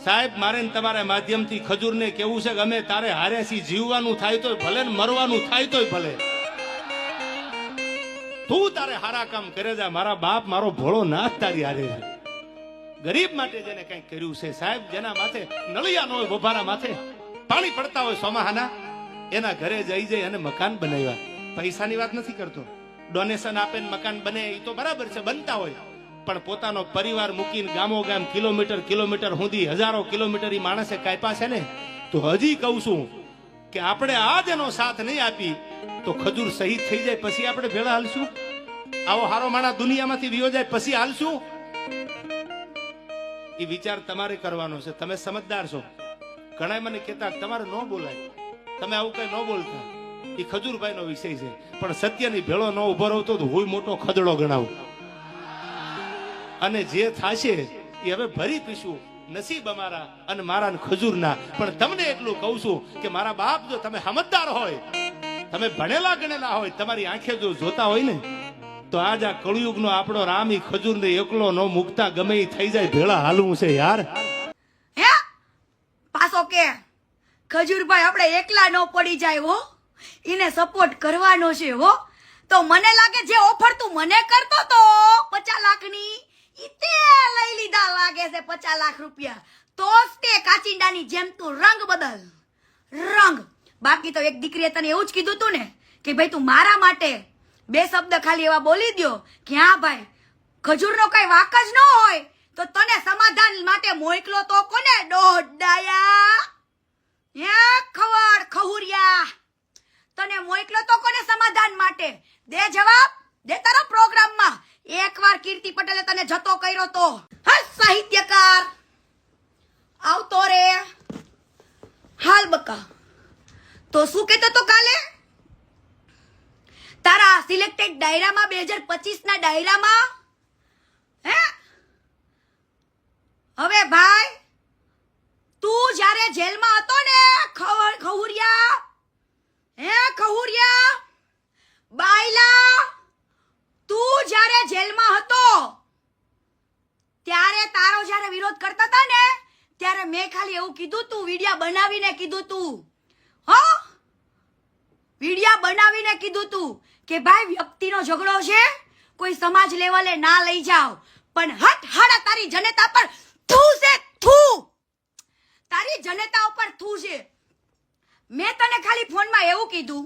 સાહેબ મારે ને તમારા માધ્યમથી ખજૂરને કેવું છે કે અમે તારે હારેસી જીવવાનું થાય તોય ભલે ને મરવાનું થાય તોય ભલે, તું તારે હારા કામ કરે જા, મારા બાપ મારો ભોળો નાથ તારી હારે છે. ગરીબ માટે જેને કઈ કર્યું છે સાહેબ, જેના માથે નળિયા ન હોય, બોભારા માથે પાણી પડતા હોય સોમાહાના, એના ઘરે જઈ જઈ અને મકાન બનાવ્યા. પૈસાની વાત નથી કરતો, ડોનેશન આપે ને મકાન બને એ તો બરાબર છે, બનતા હોય, પણ પોતાનો પરિવાર મૂકીને ગામો ગામ કિલોમીટર સુધી હજારો કિલોમીટર ઈ માણસે કાપ્યા છે ને. તો હજી કહું છું કે આપણે આજ એનો સાથ નહીં આપી તો ખજૂર શહીદ થઈ જાય પછી આપણે ભેળા હાલશું? આવો હારો માણા દુનિયામાંથી વિયો જાય પછી હાલશું? એ વિચાર તમારે કરવાનો છે. તમે સમજદાર છો. ઘણા મને કહેતા તમારે ન બોલાય, તમે આવું કઈ ન બોલતા, એ ખજૂરભાઈ નો વિષય છે, પણ સત્યની ભેળો ન ઉભો રહો તો હું મોટો ખદડો ગણાવું. અને જે થાશે એ હવે ભરી પીશું, નસીબ અમારા અને મારા ખજૂરના. પણ તમને એટલું કહું છું કે મારા બાપ, જો તમે સમજદાર હોય, તમે ભણેલા ગણેલા હોય, તમારી આંખે જો જોતા હોય ને, તો આજ આ કળયુગનો આપણો રામ ઈ ખજૂરને એકલો ન મુકતા ગમે ઈ થઈ જાય ભેળા હાલવું છે યાર. હે પાછો કે ખજૂરભાઈ આપણે એકલા ન પડી જાય હો, એને સપોર્ટ કરવાનો છે હો. તો મને લાગે જે ઓફર તું મને કરતો તો 50 લાખની ઈ તે લઈ લીધા લાગે છે 50 લાખ રૂપિયા. તો તે કાચિંડાની જેમ તું રંગ બદલ રંગ. બાકી તો એક દીકરીએ તને એવું જ કીધું તું ને કે ભાઈ તું મારા માટે 2 શબ્દ ખાલી એવા બોલી દ્યો કે હા ભાઈ ખજૂરનો કઈ વાક જ ન હોય તો તને સમાધાન માટે મોકલો તો કોને? ડોડાયા હે ખવડ ખહુરિયા, તને મોકલો તો કોને સમાધાન માટે? દે જવાબ, દે તારા પ્રોગ્રામમાં. એકવાર કીર્તિ પટેલે તને જતો કર્યો તો હા સાહિત્યકાર આવતો રે હાલ બકા. તો શું કહેતો તો કાલે તારા સિલેક્ટેડ ડાયરામાં 2025 ના ડાયરામાં? હે હવે ભાઈ તું જ્યારે જેલમાં હતો ને ખહુરિયા, હે ખહુરિયા બાયલા, તું જ્યારે જેલમાં હતો ત્યારે તારો જ્યારે વિરોધ કરતા હતા ને ત્યારે મેં ખાલી એવું કીધું તું, વિડિયા બનાવીને કીધું તું, હો વિડિયા બનાવીને કીધું તું કે ભાઈ વ્યક્તિનો ઝઘડો છે કોઈ સમાજ લેવલે ના લઈ જાવ, પણ હટ હાડા તારી જનતા પર થૂ છે, થૂ તારી જનતા ઉપર થૂ છે. મેં તને ખાલી ફોનમાં એવું કીધું